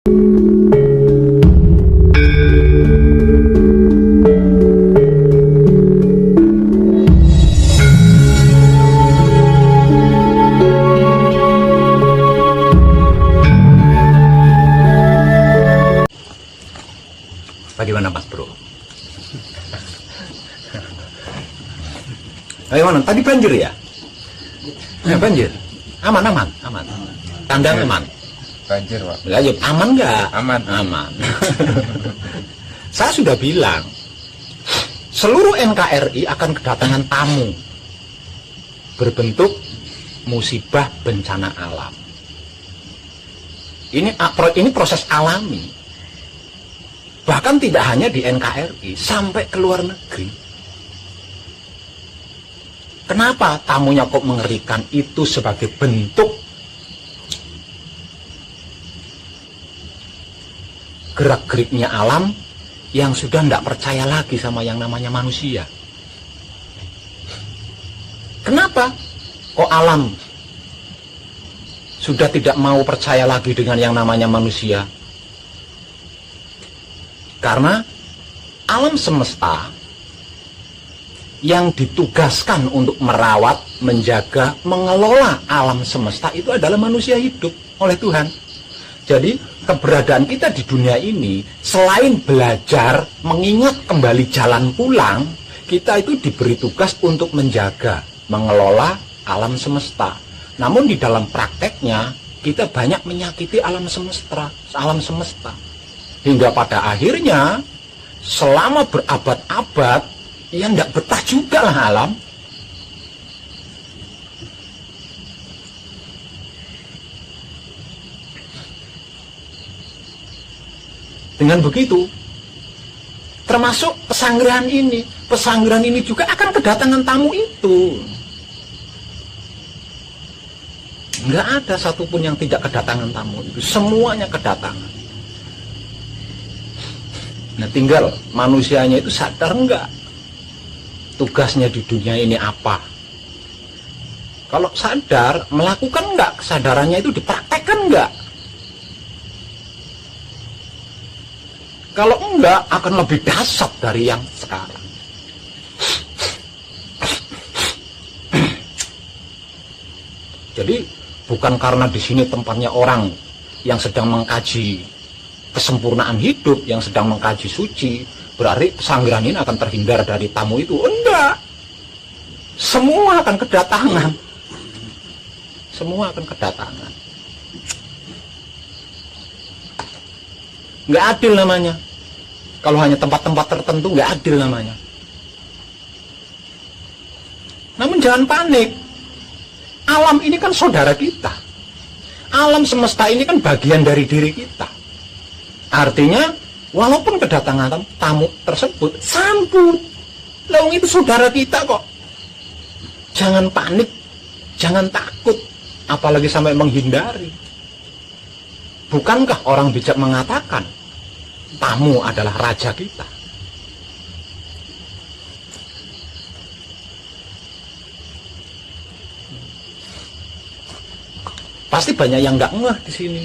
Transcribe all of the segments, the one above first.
Bagaimana Mas Bro? Bagaimana? Tadi banjir ya? Ya banjir. Aman. Kandang aman. Banjir, Pak. Ya, aman nggak? Aman. Saya sudah bilang, seluruh NKRI akan kedatangan tamu berbentuk musibah bencana alam. Ini proses alami. Bahkan tidak hanya di NKRI, sampai ke luar negeri. Kenapa tamunya kok mengerikan? Itu sebagai bentuk gerak-geriknya alam yang sudah tidak percaya lagi sama yang namanya manusia. Kenapa kok alam sudah tidak mau percaya lagi dengan yang namanya manusia? Karena alam semesta yang ditugaskan untuk merawat, menjaga, mengelola alam semesta itu adalah manusia hidup oleh Tuhan. Jadi keberadaan kita di dunia ini selain belajar, mengingat kembali jalan pulang, kita itu diberi tugas untuk menjaga, mengelola alam semesta. Namun di dalam prakteknya kita banyak menyakiti alam semesta. Hingga pada akhirnya selama berabad-abad ya tidak betah juga lah alam. Dengan begitu, termasuk pesanggrahan ini juga akan kedatangan tamu itu. Nggak ada satupun yang tidak kedatangan tamu itu, semuanya kedatangan. Nah, tinggal manusianya itu sadar enggak tugasnya di dunia ini apa. Kalau sadar, melakukan enggak, kesadarannya itu dipraktekkan enggak. Kalau enggak, akan lebih dahsyat dari yang sekarang. Jadi bukan karena di sini tempatnya orang yang sedang mengkaji kesempurnaan hidup, yang sedang mengkaji suci, berarti pesanggrahan ini akan terhindar dari tamu itu. Enggak. Semua akan kedatangan. Nggak adil namanya. Kalau hanya tempat-tempat tertentu, nggak adil namanya. Namun jangan panik. Alam ini kan saudara kita. Alam semesta ini kan bagian dari diri kita. Artinya, walaupun kedatangan tamu tersebut, sambut. Lawang itu saudara kita kok. Jangan panik, jangan takut, apalagi sampai menghindari. Bukankah orang bijak mengatakan, tamu adalah raja kita? Pasti banyak yang nggak ngeh di sini.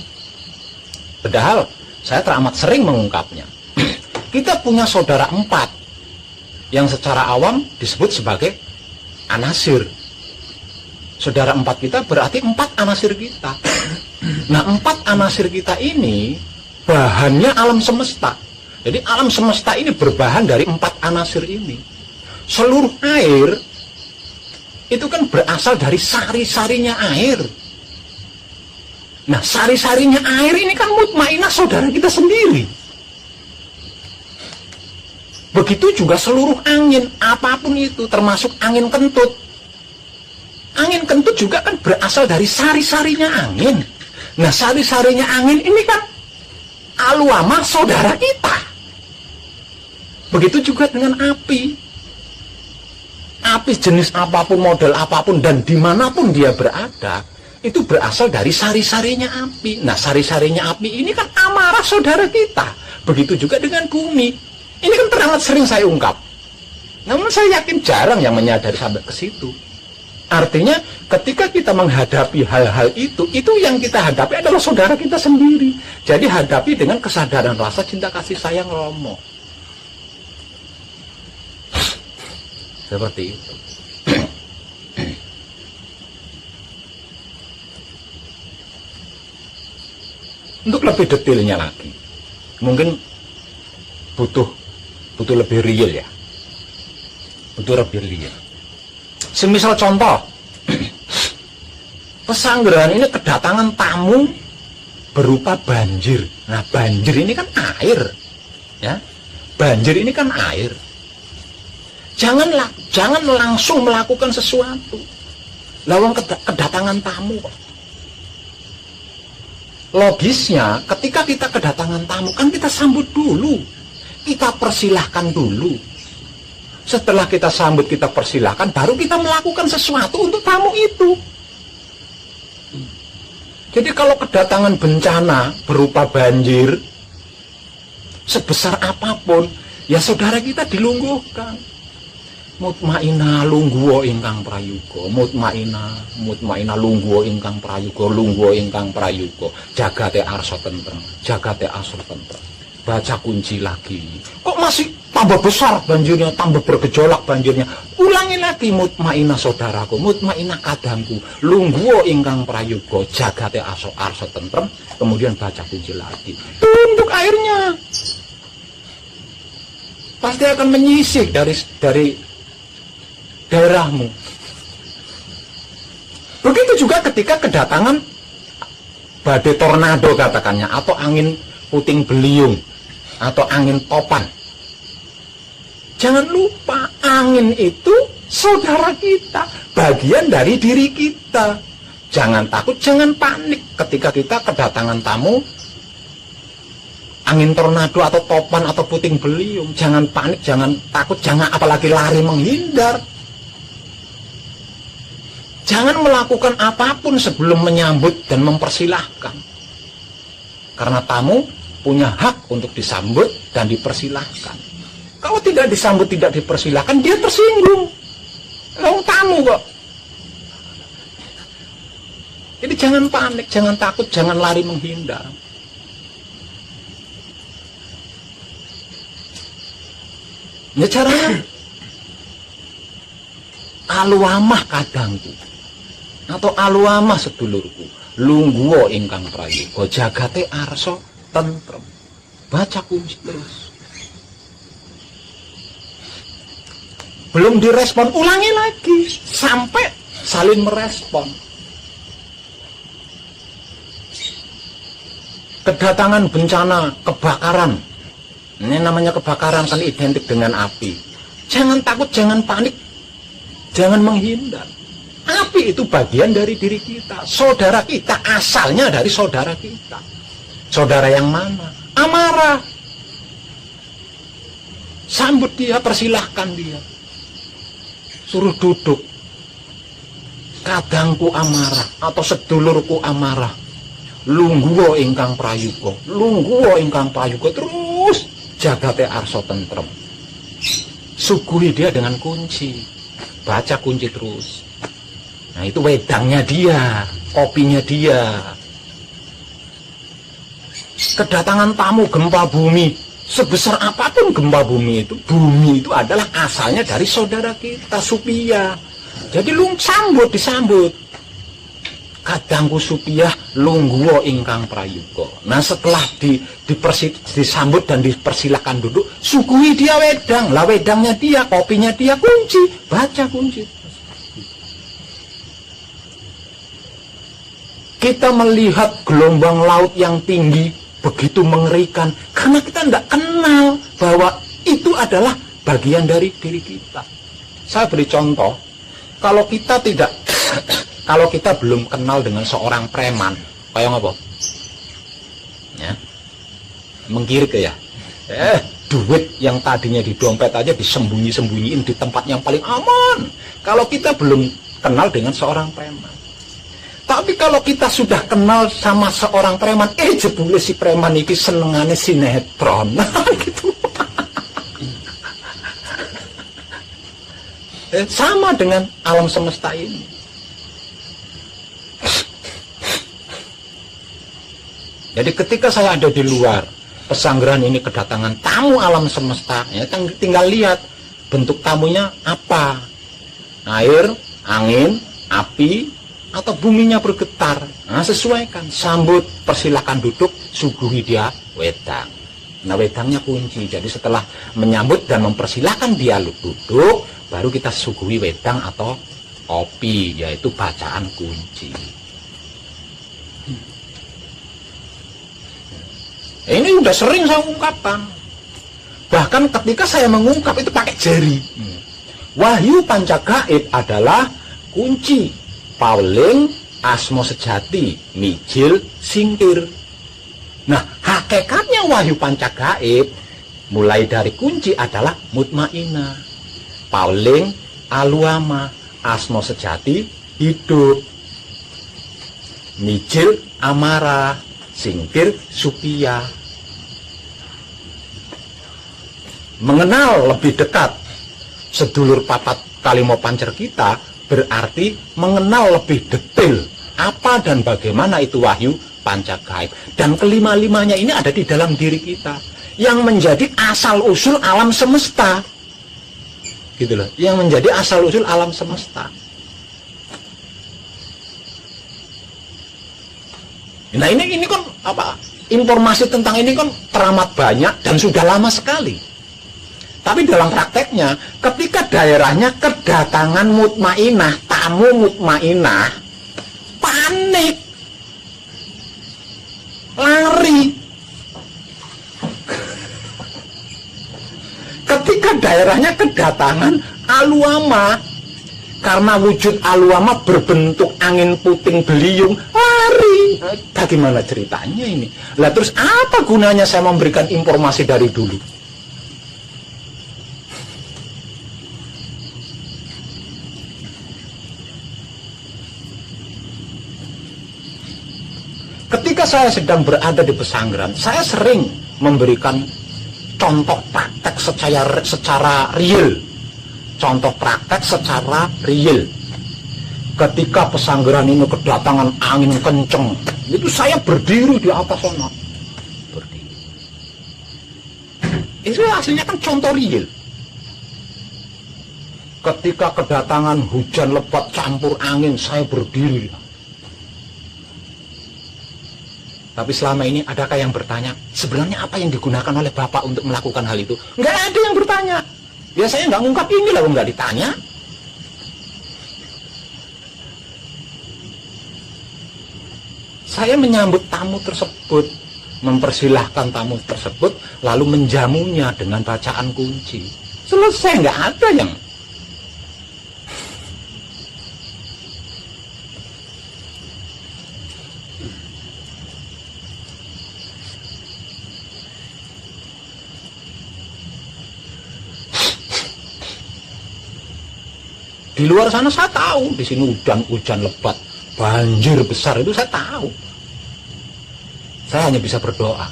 Padahal saya teramat sering mengungkapnya. Kita punya saudara 4 yang secara awam disebut sebagai anasir. Saudara 4 kita berarti 4 anasir kita. Nah, 4 anasir kita ini bahannya alam semesta. Jadi alam semesta ini berbahan dari 4 anasir ini. Seluruh air itu kan berasal dari sari-sarinya air. Nah, sari-sarinya air ini kan mutmainah saudara kita sendiri. Begitu juga seluruh angin, apapun itu, termasuk angin kentut. Angin kentut juga kan berasal dari sari-sarinya angin. Nah, sari-sarinya angin ini kan aluama saudara kita. Begitu juga dengan api. Api jenis apapun, model apapun, dan dimanapun dia berada, itu berasal dari sari-sarinya api. Nah, sari-sarinya api ini kan amarah saudara kita. Begitu juga dengan bumi. Ini kan teramat sering saya ungkap. Namun saya yakin jarang yang menyadari sampai ke situ. Artinya ketika kita menghadapi hal-hal itu yang kita hadapi adalah saudara kita sendiri. Jadi hadapi dengan kesadaran rasa cinta kasih sayang Romo. Seperti itu. Untuk lebih detailnya lagi, mungkin butuh lebih real ya. Butuh lebih real. Semisal contoh, pesanggrahan ini kedatangan tamu berupa banjir. Nah, banjir ini kan air, ya. Banjir ini kan air. Jangan langsung melakukan sesuatu. Lawang kedatangan tamu kok. Logisnya, ketika kita kedatangan tamu kan kita sambut dulu, kita persilahkan dulu. Setelah kita sambut, kita persilahkan, baru kita melakukan sesuatu untuk tamu itu. Jadi kalau kedatangan bencana berupa banjir, sebesar apapun, ya saudara kita dilungguhkan. Mutmaina lungguho ingkang prayuga, mutmaina lungguho ingkang prayuga, jagate arsa tentrem, jagate arsa tentrem. Baca kunci lagi. Kok masih tambah besar banjirnya, tambah bergejolak banjirnya? Ulangi lagi, mutmaina saudaraku, mutmaina kadangku, lungguho ingkang prayuga, jagate arsa tentrem. Kemudian baca kunci lagi. Tumpuk airnya. Pasti akan menyisik dari daerahmu. Begitu juga ketika kedatangan badai tornado katakannya, atau angin puting beliung, atau angin topan. Jangan lupa, angin itu saudara kita, bagian dari diri kita. Jangan takut, jangan panik ketika kita kedatangan tamu angin tornado atau topan atau puting beliung. Jangan panik, jangan takut, jangan apalagi lari menghindar. Jangan melakukan apapun sebelum menyambut dan mempersilahkan. Karena tamu punya hak untuk disambut dan dipersilahkan. Kalau tidak disambut, tidak dipersilahkan, dia tersinggung. Orang tamu kok. Jadi jangan panik, jangan takut, jangan lari menghindar. Ya caranya aluamah kadangku, atau aluamah sedulurku, lungguho ingkang prayuga, jagate arsa tentrem. Baca kunci terus. Belum direspon, ulangi lagi sampai saling merespon. Kedatangan bencana, kebakaran. Ini namanya kebakaran kan identik dengan api. Jangan takut, jangan panik, jangan menghindar. Api itu bagian dari diri kita. Saudara kita asalnya dari saudara kita. Saudara yang mana? Amarah. Sambut dia, persilahkan dia. Suruh duduk. Kadangku amarah atau sedulurku amarah. Lungguho ingkang prayuga, lungguho ingkang prayuga, terus jagate arsa tentrem. Suguhi dia dengan kunci. Baca kunci terus. Nah, itu wedangnya dia, kopinya dia. Kedatangan tamu gempa bumi, sebesar apapun gempa bumi itu adalah asalnya dari saudara kita, Supia. Jadi disambut. Kadangku Supia lungguho ingkang prayuga. Nah, setelah disambut dan dipersilakan duduk, suguhi dia wedang. Lah wedangnya dia, kopinya dia, kunci. Baca kunci. Kita melihat gelombang laut yang tinggi begitu mengerikan karena kita tidak kenal bahwa itu adalah bagian dari diri kita. Saya beri contoh, kalau kita belum kenal dengan seorang preman, kayak apa? Ya, mengkirik ya. Duit yang tadinya di dompet aja disembunyi-sembunyiin di tempat yang paling aman. Kalau kita belum kenal dengan seorang preman. Tapi kalau kita sudah kenal sama seorang preman, jebule si preman iki senengane sinetron. Nah, gitu. Sama dengan alam semesta ini. Jadi ketika saya ada di luar pesanggrahan ini kedatangan tamu alam semesta, ya tinggal lihat bentuk tamunya apa, air, angin, api, atau buminya bergetar. Nah, sesuaikan, sambut, persilahkan duduk, suguhi dia wedang. Nah, wedangnya kunci. Jadi setelah menyambut dan mempersilahkan dia duduk, baru kita suguhi wedang atau kopi, yaitu bacaan kunci. Ini udah sering saya ungkapkan. Bahkan ketika saya mengungkap itu pakai jari. Wahyu panca gaib adalah kunci, pauling, asmo sejati, mijil, singkir. Nah, hakikatnya wahyu panca gaib mulai dari kunci adalah mutmainah, pauling, aluama, asmo sejati, hidup, mijil, amarah, singkir, supia. Mengenal lebih dekat sedulur papat kalimo pancer kita berarti mengenal lebih detail apa dan bagaimana itu wahyu panca gaib. Dan kelima-limanya ini ada di dalam diri kita yang menjadi asal usul alam semesta. Gitu loh, yang menjadi asal usul alam semesta. Nah ini kan apa? Informasi tentang ini kan teramat banyak dan sudah lama sekali. Tapi dalam prakteknya, ketika daerahnya kedatangan mutmainah, tamu mutmainah, panik, lari. Ketika daerahnya kedatangan aluama, karena wujud aluama berbentuk angin puting beliung, lari. Bagaimana ceritanya ini? Lah terus apa gunanya saya memberikan informasi dari dulu? Ketika saya sedang berada di pesanggrahan, saya sering memberikan contoh praktek secara real. Contoh praktek secara real. Ketika pesanggrahan ini kedatangan angin kenceng, itu saya berdiri di atas sana. Berdiri. Itu aslinya kan contoh real. Ketika kedatangan hujan lebat campur angin, saya berdiri. Tapi selama ini adakah yang bertanya, sebenarnya apa yang digunakan oleh Bapak untuk melakukan hal itu? Nggak ada yang bertanya. Biasanya nggak ngungkap ini lah, nggak ditanya. Saya menyambut tamu tersebut, mempersilahkan tamu tersebut, lalu menjamunya dengan bacaan kunci. Selesai, nggak ada yang... Di luar sana saya tahu, di sini hujan lebat, banjir besar, itu saya tahu. Saya hanya bisa berdoa,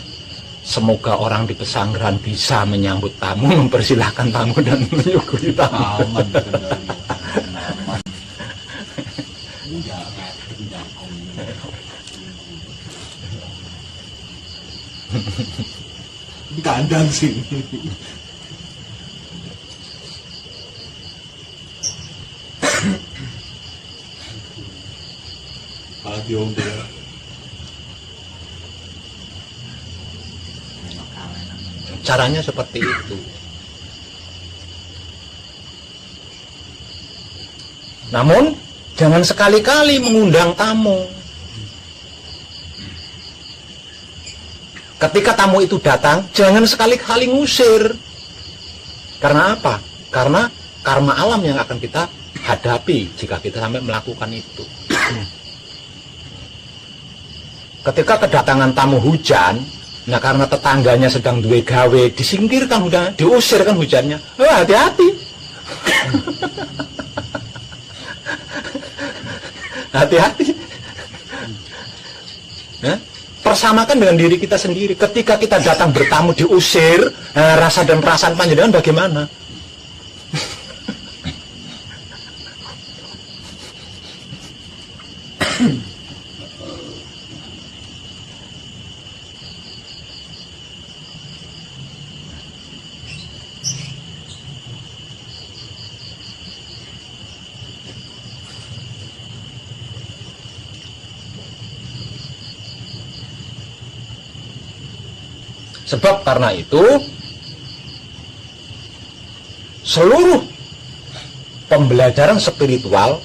semoga orang di pesanggrahan bisa menyambut tamu, mempersilahkan tamu dan menyuguhi tamu. Aman, aman. Kandang sih. Caranya seperti itu. Namun jangan sekali-kali mengundang tamu. Ketika tamu itu datang, jangan sekali-kali ngusir. Karena apa? Karena karma alam yang akan kita hadapi jika kita sampai melakukan itu. Ketika kedatangan tamu hujan, nah karena tetangganya sedang duwe gawe, disingkirkan udah, diusir kan hujannya. Wah, hati-hati. Hati-hati. Nah, persamakan dengan diri kita sendiri. Ketika kita datang bertamu diusir, rasa dan perasaan panjenengan bagaimana? Sebab karena itu seluruh pembelajaran spiritual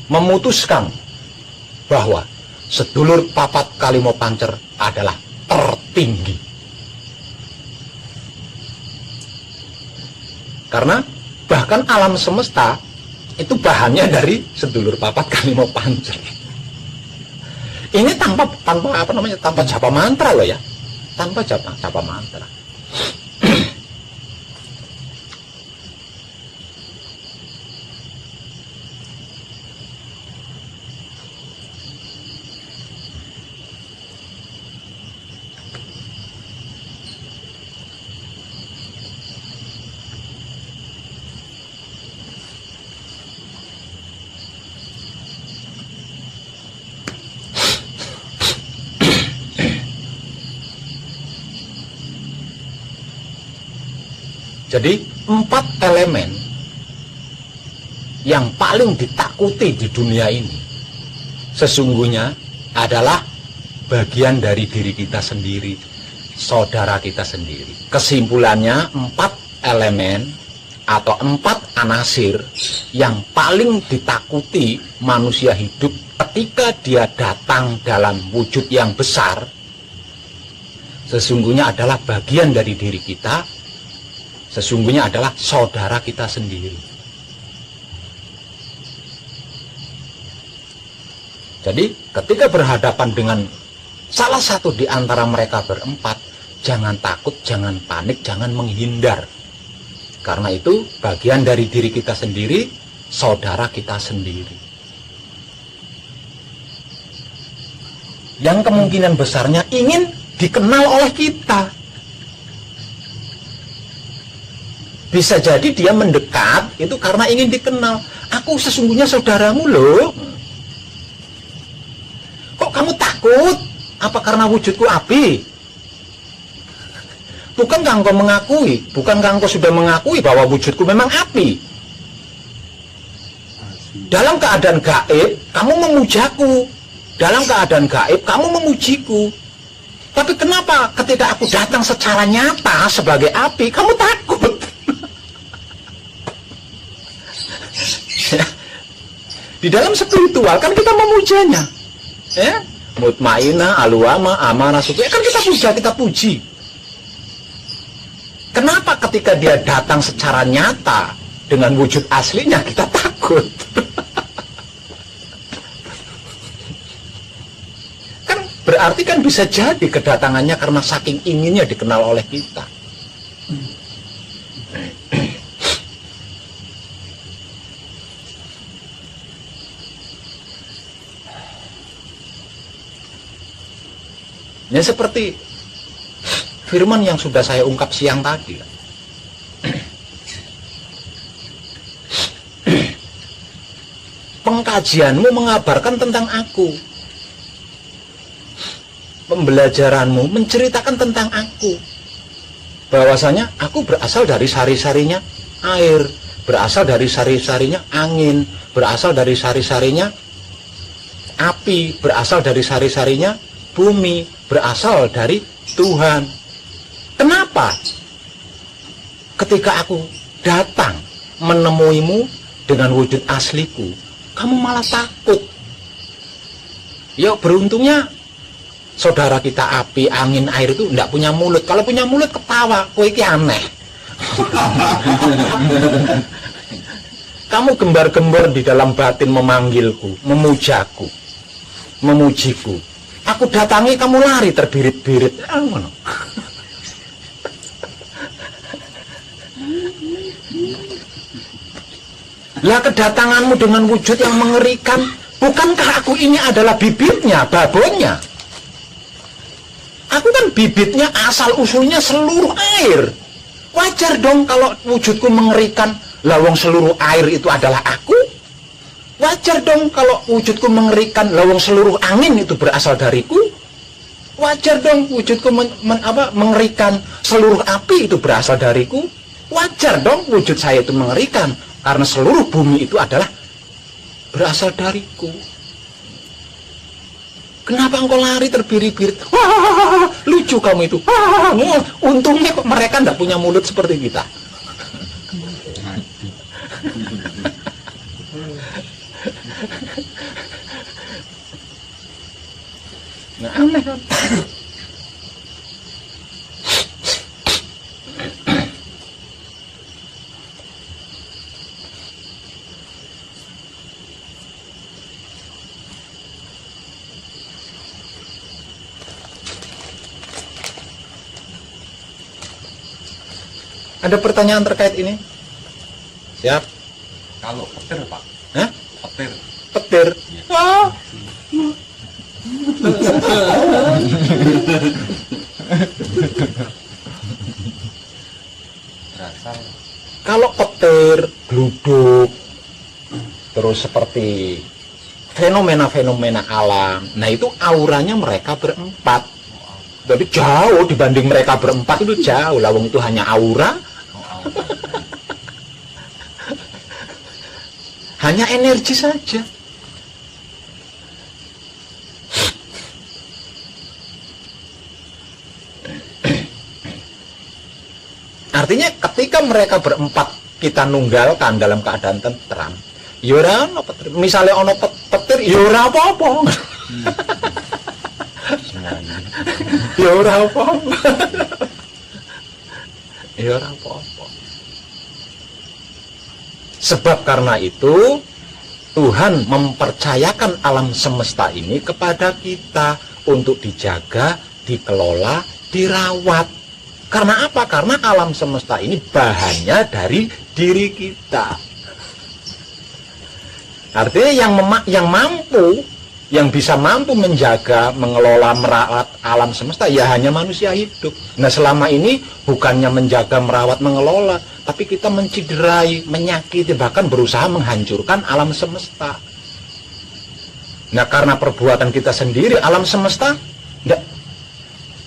memutuskan bahwa sedulur papat Kalimo Pancer adalah tertinggi. Karena bahkan alam semesta itu bahannya dari sedulur papat Kalimo Pancer. Ini tanpa japa mantra loh ya. Tanpa japa mantra. Jadi 4 elemen yang paling ditakuti di dunia ini sesungguhnya adalah bagian dari diri kita sendiri, saudara kita sendiri. Kesimpulannya 4 elemen atau 4 anasir yang paling ditakuti manusia hidup ketika dia datang dalam wujud yang besar sesungguhnya adalah bagian dari diri kita, sesungguhnya adalah saudara kita sendiri. Jadi ketika berhadapan dengan salah satu di antara mereka berempat, jangan takut, jangan panik, jangan menghindar. Karena itu bagian dari diri kita sendiri, saudara kita sendiri. Yang kemungkinan besarnya ingin dikenal oleh kita. Bisa jadi dia mendekat itu karena ingin dikenal. Aku sesungguhnya saudaramu loh. Kok kamu takut? Apa karena wujudku api? Bukankah engkau mengakui? Bukankah engkau sudah mengakui bahwa wujudku memang api? Dalam keadaan gaib, kamu memujaku. Dalam keadaan gaib, kamu memujiku. Tapi kenapa ketika aku datang secara nyata sebagai api, kamu takut? Di dalam spiritual kan kita memujanya, ya, mutmainah, aluama, amanah, suku, kan kita puja, kita puji. Kenapa ketika dia datang secara nyata dengan wujud aslinya kita takut? Kan berarti kan bisa jadi kedatangannya karena saking inginnya dikenal oleh kita. Ya seperti firman yang sudah saya ungkap siang tadi. Pengkajianmu mengabarkan tentang aku. Pembelajaranmu menceritakan tentang aku. Bahwasanya aku berasal dari sari-sarinya air, berasal dari sari-sarinya angin, berasal dari sari-sarinya api, berasal dari sari-sarinya bumi, berasal dari Tuhan. Kenapa? Ketika aku datang menemuimu dengan wujud asliku, kamu malah takut. Ya beruntungnya saudara kita api, angin, air itu tidak punya mulut. Kalau punya mulut ketawa, kowe iki aneh. Kamu gembar-gembar di dalam batin memanggilku, memujaku, memujiku. Aku datangi, kamu lari terbirit-birit. Lah kedatanganmu dengan wujud yang mengerikan, bukankah aku ini adalah bibitnya, babonnya? Aku kan bibitnya, asal usulnya seluruh air. Wajar dong kalau wujudku mengerikan. Lawang seluruh air itu adalah aku. Wajar dong kalau wujudku mengerikan. Lawang seluruh angin itu berasal dariku. Wajar dong wujudku mengerikan. Seluruh api itu berasal dariku. Wajar dong wujud saya itu mengerikan. Karena seluruh bumi itu adalah berasal dariku. Kenapa engkau lari terbirit-birit? Wah, lucu maju kamu itu. Untungnya kok mereka nggak punya mulut seperti kita. Nah, aneh kan? Ada pertanyaan terkait ini? Siap? Kalau petir Pak. Hah? Petir. Petir? Iya. Wah. Berasal. Kalau petir, gluduk, terus seperti fenomena-fenomena alam, nah itu auranya mereka berempat. Jadi jauh dibanding mereka berempat itu jauh. Lawang itu hanya aura, hanya energi saja. Artinya ketika mereka berempat kita nunggalkan dalam keadaan tentram, ya ono petir. Misalnya ono petir, ya ora apa-apa. Ya ora apa-apa. Ya ora apa-apa. Sebab karena itu Tuhan mempercayakan alam semesta ini kepada kita untuk dijaga, dikelola, dirawat. Karena apa? Karena alam semesta ini bahannya dari diri kita. Artinya yang bisa mampu menjaga, mengelola, merawat alam semesta ya hanya manusia hidup. Nah, selama ini bukannya menjaga, merawat, mengelola, tapi kita menciderai, menyakiti, bahkan berusaha menghancurkan alam semesta. Nah, karena perbuatan kita sendiri, alam semesta enggak,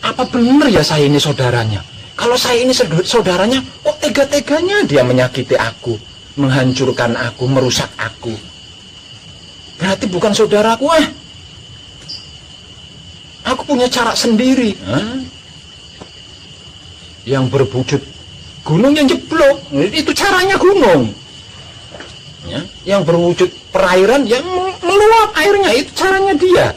apa benar ya saya ini saudaranya? Kalau saya ini saudaranya, kok tega-teganya dia menyakiti aku, menghancurkan aku, merusak aku? Berarti bukan saudaraku. Aku punya cara sendiri. Yang berwujud gunung yang jeblok, itu caranya gunung. Ya, yang berwujud perairan yang meluap airnya, itu caranya dia.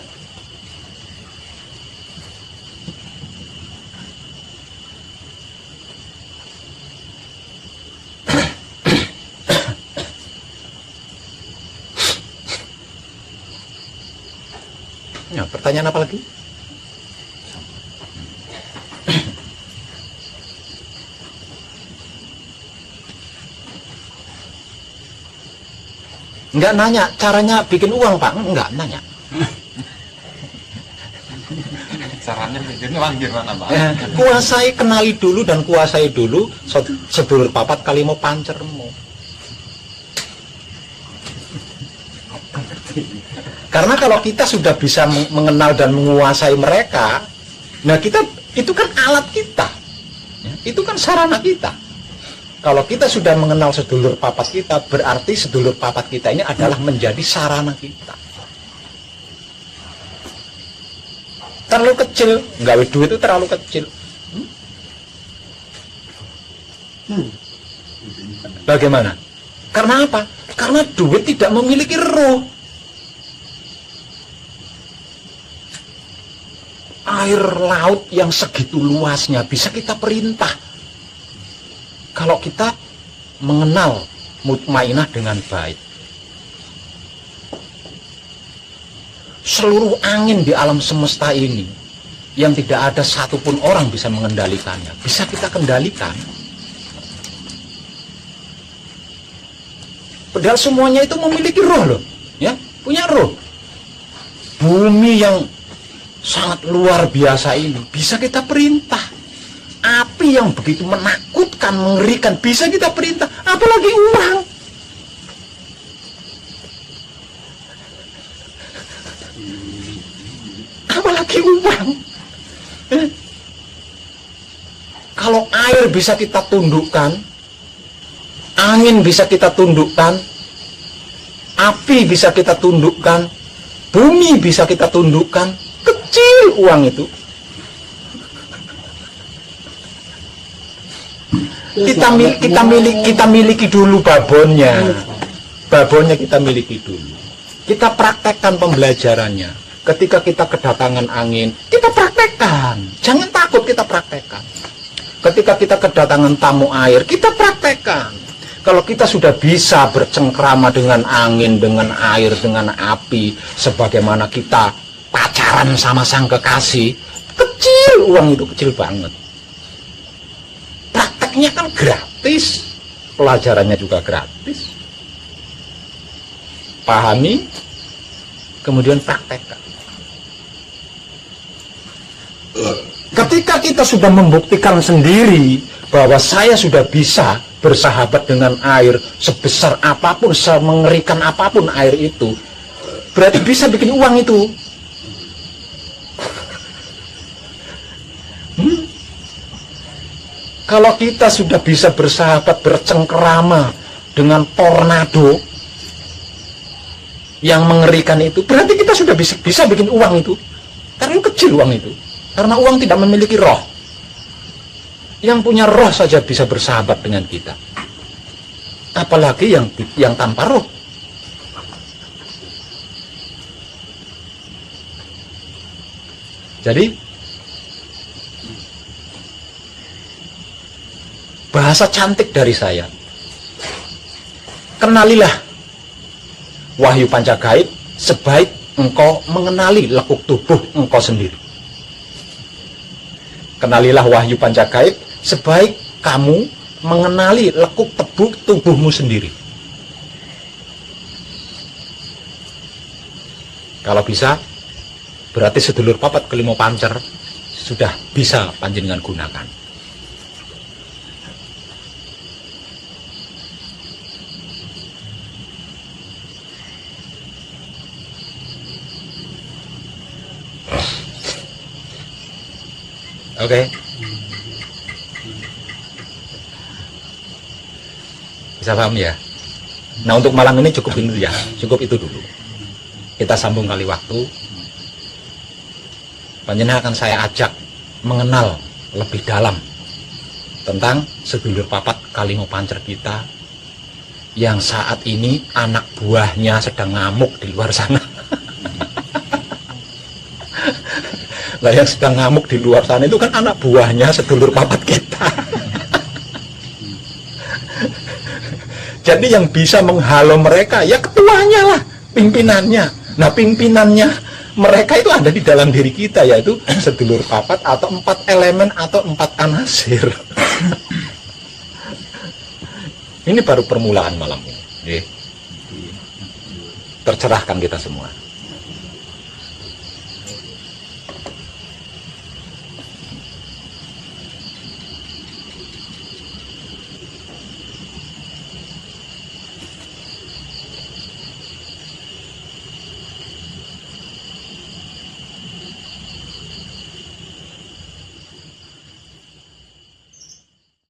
Ya, pertanyaan apa lagi? Enggak nanya caranya bikin uang, Pak. Enggak nanya. Caranya bikin uang gimana, Pak? Kuasai, kenali dulu dan kuasai dulu sedulur papat kali mau pancermu. Karena kalau kita sudah bisa mengenal dan menguasai mereka, nah kita itu kan alat kita, itu kan sarana kita. Kalau kita sudah mengenal sedulur papat kita, berarti sedulur papat kita ini adalah menjadi sarana kita. Terlalu kecil, nggak duit itu terlalu kecil. Bagaimana? Karena apa? Karena duit tidak memiliki roh. Air laut yang segitu luasnya bisa kita perintah. Kalau kita mengenal mutmainah dengan baik. Seluruh angin di alam semesta ini yang tidak ada satupun orang bisa mengendalikannya, bisa kita kendalikan. Padahal semuanya itu memiliki roh loh, ya, punya roh. Bumi yang sangat luar biasa ini bisa kita perintah. Api yang begitu menakutkan, mengerikan bisa kita perintah, apalagi uang. Apalagi uang. Kalau air bisa kita tundukkan, angin bisa kita tundukkan, api bisa kita tundukkan, bumi bisa kita tundukkan, kecil uang itu. Kita miliki dulu babonnya. Babonnya kita miliki dulu. Kita praktekkan pembelajarannya. Ketika kita kedatangan angin, kita praktekkan. Jangan takut, kita praktekkan. Ketika kita kedatangan tamu air, kita praktekkan. Kalau kita sudah bisa bercengkrama dengan angin, dengan air, dengan api, sebagaimana kita pacaran sama sang kekasih, kecil, uang itu kecil banget. Prakteknya kan gratis, pelajarannya juga gratis. Pahami, kemudian praktekkan. Ketika kita sudah membuktikan sendiri bahwa saya sudah bisa bersahabat dengan air sebesar apapun, semengerikan apapun air itu, berarti bisa bikin uang itu. Kalau kita sudah bisa bersahabat, bercengkerama dengan tornado yang mengerikan itu, berarti kita sudah bisa bikin uang itu. Karena kecil uang itu. Karena uang tidak memiliki roh. Yang punya roh saja bisa bersahabat dengan kita. Apalagi yang tanpa roh. Jadi bahasa cantik dari saya. Kenalilah wahyu pancagaib sebaik engkau mengenali lekuk tubuh engkau sendiri. Kenalilah wahyu pancagaib sebaik kamu mengenali lekuk tubuhmu sendiri. Kalau bisa, berarti sedulur papat kelima pancer sudah bisa panjenengan gunakan. Oke. Bisa paham ya? Nah, untuk malam ini cukup ini ya. Cukup itu dulu. Kita sambung kali waktu. Panjenengan akan saya ajak mengenal lebih dalam tentang sedulur papat kalimo pancer kita yang saat ini anak buahnya sedang ngamuk di luar sana. Lah yang sedang ngamuk di luar sana itu kan anak buahnya sedulur papat kita. Jadi yang bisa menghalau mereka ya ketuanya lah, pimpinannya. Nah, pimpinannya mereka itu ada di dalam diri kita, yaitu sedulur papat atau 4 elemen atau 4 anasir. Ini baru permulaan malam ini. Tercerahkan kita semua.